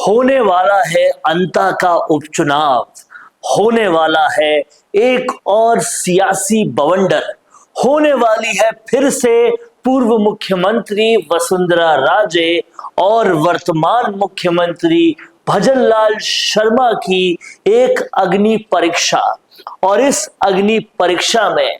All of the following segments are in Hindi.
होने वाला है अंता का उपचुनाव, होने वाला है एक और सियासी बवंडर, होने वाली है फिर से पूर्व मुख्यमंत्री वसुंधरा राजे और वर्तमान मुख्यमंत्री भजनलाल शर्मा की एक अग्नि परीक्षा। और इस अग्नि परीक्षा में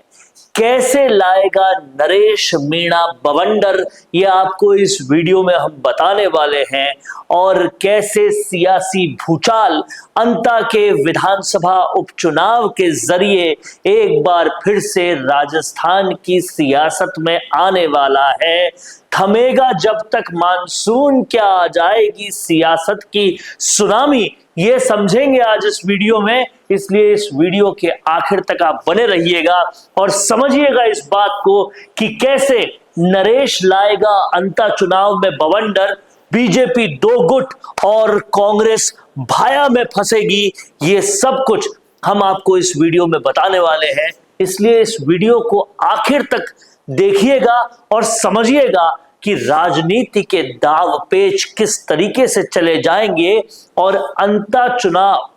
कैसे लाएगा नरेश मीणा बवंडर, ये आपको इस वीडियो में हम बताने वाले हैं। और कैसे सियासी भूचाल अंता के विधानसभा उपचुनाव के जरिए एक बार फिर से राजस्थान की सियासत में आने वाला है। थमेगा जब तक मानसून, क्या आ जाएगी सियासत की सुनामी, ये समझेंगे आज इस वीडियो में। इसलिए इस वीडियो के आखिर तक आप बने रहिएगा और समझिएगा इस बात को कि कैसे नरेश लाएगा अंता चुनाव में बवंडर, बीजेपी दो गुट और कांग्रेस भाया में फंसेगी। ये सब कुछ हम आपको इस वीडियो में बताने वाले हैं, इसलिए इस वीडियो को आखिर तक देखिएगा और समझिएगा कि राजनीति के दाव पेच किस तरीके से चले जाएंगे और अंता चुनाव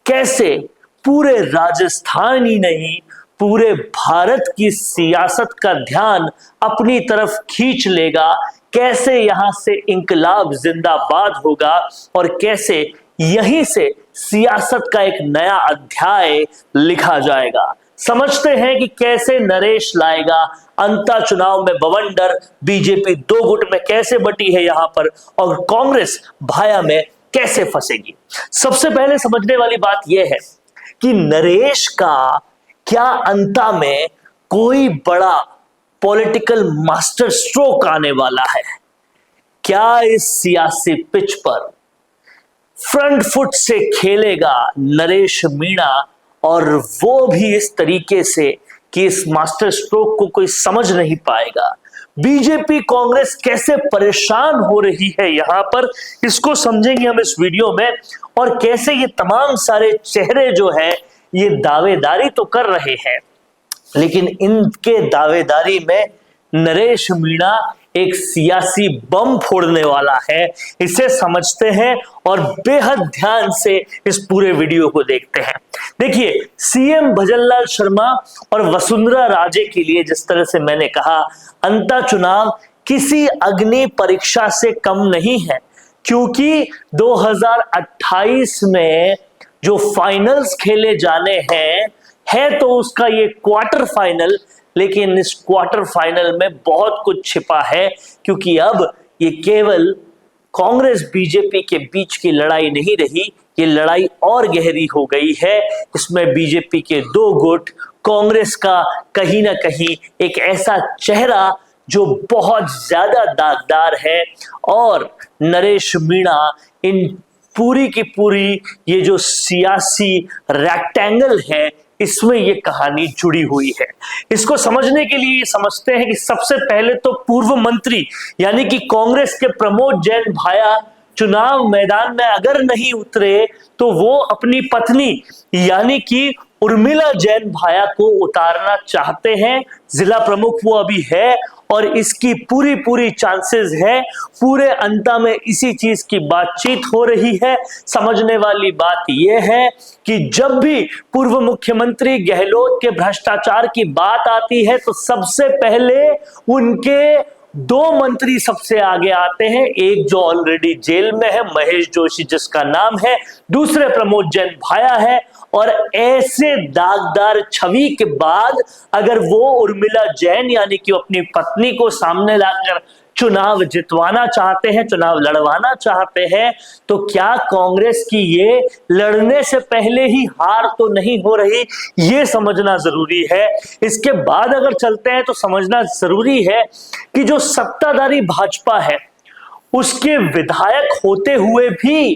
कैसे पूरे राजस्थान ही नहीं पूरे भारत की सियासत का ध्यान अपनी तरफ खींच लेगा, कैसे यहां से इंकलाब जिंदाबाद होगा और कैसे यहीं से सियासत का एक नया अध्याय लिखा जाएगा। समझते हैं कि कैसे नरेश लाएगा अंता चुनाव में बवंडर, बीजेपी दो गुट में कैसे बटी है यहां पर और कांग्रेस भाया में कैसे फंसेगी। सबसे पहले समझने वाली बात यह है कि नरेश का क्या अंता में कोई बड़ा पॉलिटिकल मास्टर स्ट्रोक आने वाला है। क्या इस सियासी पिच पर फ्रंट फुट से खेलेगा नरेश मीणा, और वो भी इस तरीके से कि इस मास्टर स्ट्रोक को कोई समझ नहीं पाएगा। बीजेपी कांग्रेस कैसे परेशान हो रही है यहां पर, इसको समझेंगे हम इस वीडियो में। और कैसे ये तमाम सारे चेहरे जो है ये दावेदारी तो कर रहे हैं, लेकिन इनके दावेदारी में नरेश मीणा एक सियासी बम फोड़ने वाला है। इसे समझते हैं और बेहद ध्यान से इस पूरे वीडियो को देखते हैं। देखिए, सीएम भजनलाल शर्मा और वसुंधरा राजे के लिए जिस तरह से मैंने कहा, अंता चुनाव किसी अग्नि परीक्षा से कम नहीं है, क्योंकि 2028 में जो फाइनल्स खेले जाने हैं है तो उसका ये क्वार्टर फाइनल, लेकिन इस क्वार्टर फाइनल में बहुत कुछ छिपा है, क्योंकि अब ये केवल कांग्रेस बीजेपी के बीच की लड़ाई नहीं रही, ये लड़ाई और गहरी हो गई है। इसमें बीजेपी के दो गुट, कांग्रेस का कहीं ना कहीं एक ऐसा चेहरा जो बहुत ज्यादा दागदार है, और नरेश मीणा इन पूरी की पूरी ये जो सियासी रेक्टेंगल है इसमें ये कहानी जुड़ी हुई है। इसको समझने के लिए समझते हैं कि सबसे पहले तो पूर्व मंत्री यानी कि कांग्रेस के प्रमोद जैन भाया चुनाव मैदान में अगर नहीं उतरे तो वो अपनी पत्नी यानी कि उर्मिला जैन भाया को उतारना चाहते हैं। जिला प्रमुख वो अभी है और इसकी पूरी पूरी चांसेस है। पूरे अंता में इसी चीज की बातचीत हो रही है। समझने वाली बात यह है कि जब भी पूर्व मुख्यमंत्री गहलोत के भ्रष्टाचार की बात आती है तो सबसे पहले उनके दो मंत्री सबसे आगे आते हैं। एक जो ऑलरेडी जेल में है, महेश जोशी जिसका नाम है, दूसरे प्रमोद जैन भाया है। और ऐसे दागदार छवि के बाद अगर वो उर्मिला जैन यानी कि अपनी पत्नी को सामने लाकर चुनाव जितवाना चाहते हैं, चुनाव लड़वाना चाहते हैं, तो क्या कांग्रेस की ये लड़ने से पहले ही हार तो नहीं हो रही, ये समझना जरूरी है। इसके बाद अगर चलते हैं तो समझना जरूरी है कि जो सत्ताधारी भाजपा है उसके विधायक होते हुए भी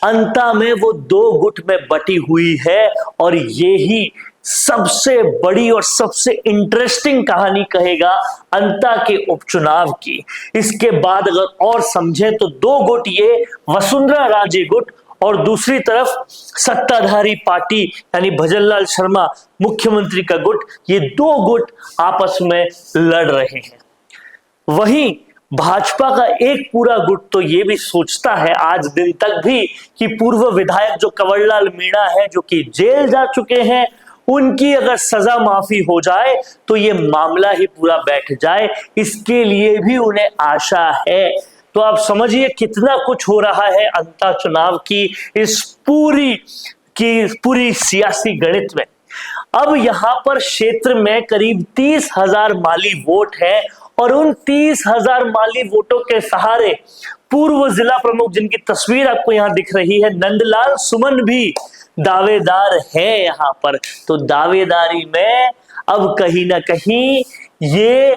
अंता में वो दो गुट में बटी हुई है। और ये ही सबसे बड़ी और सबसे इंटरेस्टिंग कहानी कहेगा अंता के उपचुनाव की। इसके बाद अगर और समझें तो दो गुट, ये वसुंधरा राजे गुट और दूसरी तरफ सत्ताधारी पार्टी यानी भजनलाल शर्मा मुख्यमंत्री का गुट, ये दो गुट आपस में लड़ रहे हैं। वहीं भाजपा का एक पूरा गुट तो ये भी सोचता है आज दिन तक भी कि पूर्व विधायक जो कंवरलाल मीणा है, जो कि जेल जा चुके हैं, उनकी अगर सजा माफी हो जाए तो ये मामला ही पूरा बैठ जाए, इसके लिए भी उन्हें आशा है। तो आप समझिए कितना कुछ हो रहा है अंता चुनाव की इस पूरी सियासी गणित में। अब यहां पर क्षेत्र में करीब 30,000 माली वोट है और उन 30,000 माली वोटों के सहारे पूर्व जिला प्रमुख, जिनकी तस्वीर आपको यहां दिख रही है, नंदलाल सुमन भी दावेदार है यहां पर। तो दावेदारी में अब कहीं ना कहीं ये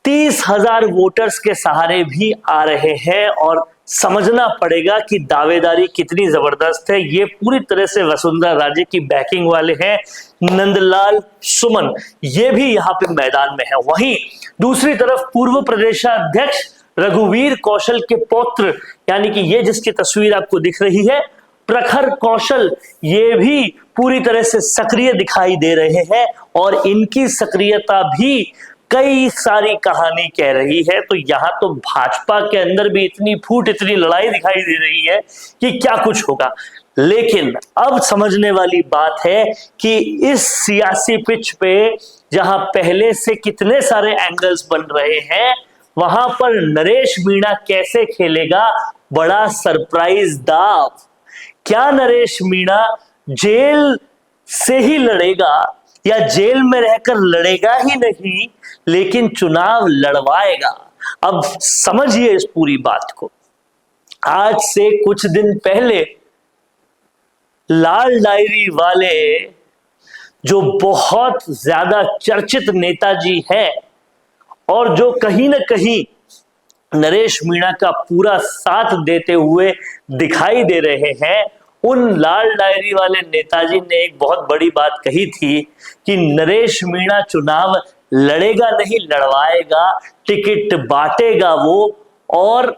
30,000 वोटर्स के सहारे भी आ रहे हैं और समझना पड़ेगा कि दावेदारी कितनी जबरदस्त है। ये पूरी तरह से वसुंधरा राजे की बैकिंग वाले हैं। नंदलाल सुमन ये भी यहां पे मैदान में है। वहीं दूसरी तरफ पूर्व प्रदेशाध्यक्ष रघुवीर कौशल के पौत्र, यानी कि ये जिसकी तस्वीर आपको दिख रही है, प्रखर कौशल, ये भी पूरी तरह से सक्रिय दिखाई दे रहे हैं और इनकी सक्रियता भी कई सारी कहानी कह रही है। तो यहां तो भाजपा के अंदर भी इतनी फूट, इतनी लड़ाई दिखाई दे रही है कि क्या कुछ होगा। लेकिन अब समझने वाली बात है कि इस सियासी पिच पे जहां पहले से कितने सारे एंगल्स बन रहे हैं, वहां पर नरेश मीणा कैसे खेलेगा बड़ा सरप्राइज दाव। क्या नरेश मीणा जेल से ही लड़ेगा या जेल में रहकर लड़ेगा ही नहीं लेकिन चुनाव लड़वाएगा? अब समझिए इस पूरी बात को। आज से कुछ दिन पहले लाल डायरी वाले जो बहुत ज्यादा चर्चित नेताजी हैं और जो कहीं ना कहीं नरेश मीणा का पूरा साथ देते हुए दिखाई दे रहे हैं, उन लाल डायरी वाले नेताजी ने एक बहुत बड़ी बात कही थी कि नरेश मीणा चुनाव लड़ेगा नहीं, लड़वाएगा, टिकट बांटेगा वो। और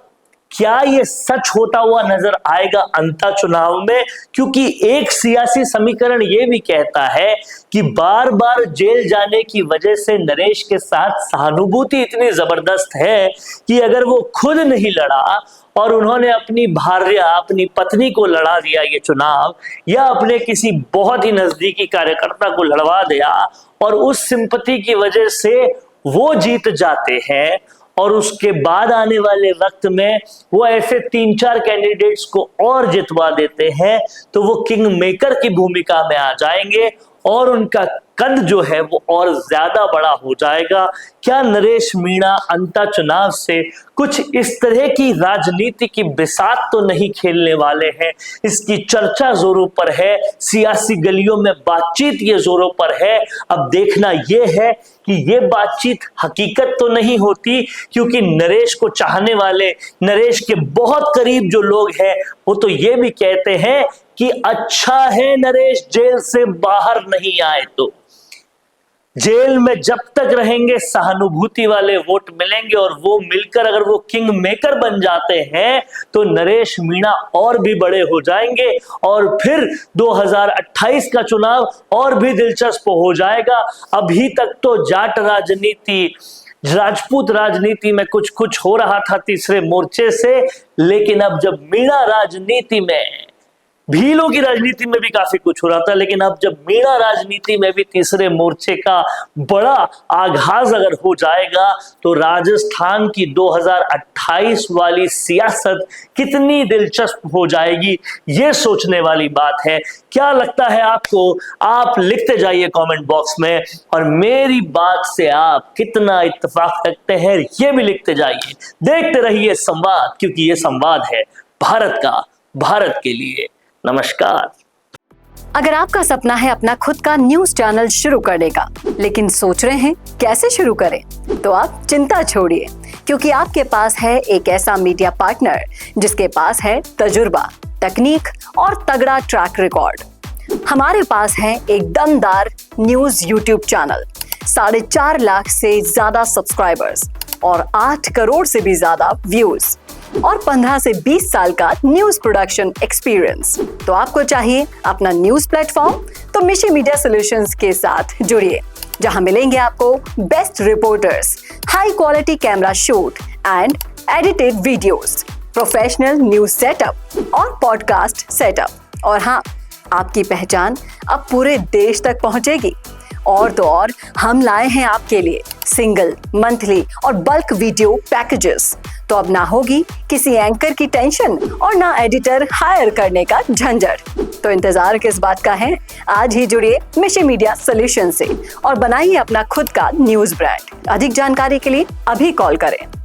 क्या ये सच होता हुआ नजर आएगा अंता चुनाव में? क्योंकि एक सियासी समीकरण ये भी कहता है कि बार बार जेल जाने की वजह से नरेश के साथ सहानुभूति इतनी जबरदस्त है कि अगर वो खुद नहीं लड़ा और उन्होंने अपनी भार्या, अपनी पत्नी को लड़ा दिया ये चुनाव, या अपने किसी बहुत ही नजदीकी कार्यकर्ता को लड़वा दिया और उस सिंपैथी की वजह से वो जीत जाते हैं और उसके बाद आने वाले वक्त में वो ऐसे 3-4 कैंडिडेट्स को और जितवा देते हैं, तो वो किंग मेकर की भूमिका में आ जाएंगे और उनका कद जो है वो और ज्यादा बड़ा हो जाएगा। क्या नरेश मीणा अंता चुनाव से कुछ इस तरह की राजनीति की बिसात तो नहीं खेलने वाले हैं? इसकी चर्चा जोरों पर है, सियासी गलियों में बातचीत ये जोरों पर है। अब देखना ये है कि ये बातचीत हकीकत तो नहीं होती, क्योंकि नरेश को चाहने वाले, नरेश के बहुत करीब जो लोग हैं, वो तो ये भी कहते हैं कि अच्छा है नरेश जेल से बाहर नहीं आए। तो जेल में जब तक रहेंगे सहानुभूति वाले वोट मिलेंगे और वो मिलकर अगर वो किंग मेकर बन जाते हैं तो नरेश मीणा और भी बड़े हो जाएंगे और फिर 2028 का चुनाव और भी दिलचस्प हो जाएगा। अभी तक तो जाट राजनीति, राजपूत राजनीति में कुछ कुछ हो रहा था तीसरे मोर्चे से, लेकिन अब जब मीणा राजनीति में, भीलों की राजनीति में भी काफी कुछ हो रहा था, लेकिन अब जब मीणा राजनीति में भी तीसरे मोर्चे का बड़ा आगाज अगर हो जाएगा तो राजस्थान की 2028 वाली सियासत कितनी दिलचस्प हो जाएगी, ये सोचने वाली बात है। क्या लगता है आपको? आप लिखते जाइए कमेंट बॉक्स में, और मेरी बात से आप कितना इत्तेफाक रखते हैं ये भी लिखते जाइए। देखते रहिए संवाद, क्योंकि ये संवाद है भारत का, भारत के लिए। नमस्कार। अगर आपका सपना है अपना खुद का न्यूज चैनल शुरू करने का, लेकिन सोच रहे हैं कैसे शुरू करें, तो आप चिंता छोड़िए, क्योंकि आपके पास है एक ऐसा मीडिया पार्टनर जिसके पास है तजुर्बा, तकनीक और तगड़ा ट्रैक रिकॉर्ड। हमारे पास है एक दमदार न्यूज यूट्यूब चैनल, 4.5 लाख से ज्यादा सब्सक्राइबर्स और 8 करोड़ से भी ज्यादा व्यूज और 15 से 20 साल का न्यूज प्रोडक्शन एक्सपीरियंस। तो आपको चाहिए अपना न्यूज प्लेटफॉर्म, तो मिशी मीडिया सॉल्यूशंस के साथ जुड़िए, जहां मिलेंगे आपको best reporters, high quality camera shoot and edited videos, professional news setup और पॉडकास्ट सेटअप। और हाँ, आपकी पहचान अब पूरे देश तक पहुंचेगी। और तो और, हम लाए हैं आपके लिए सिंगल, मंथली और बल्क वीडियो पैकेजेस। तो अब ना होगी किसी एंकर की टेंशन और ना एडिटर हायर करने का झंझट। तो इंतजार किस बात का है? आज ही जुड़िए मिशी मीडिया सॉल्यूशन से और बनाइए अपना खुद का न्यूज ब्रांड। अधिक जानकारी के लिए अभी कॉल करें।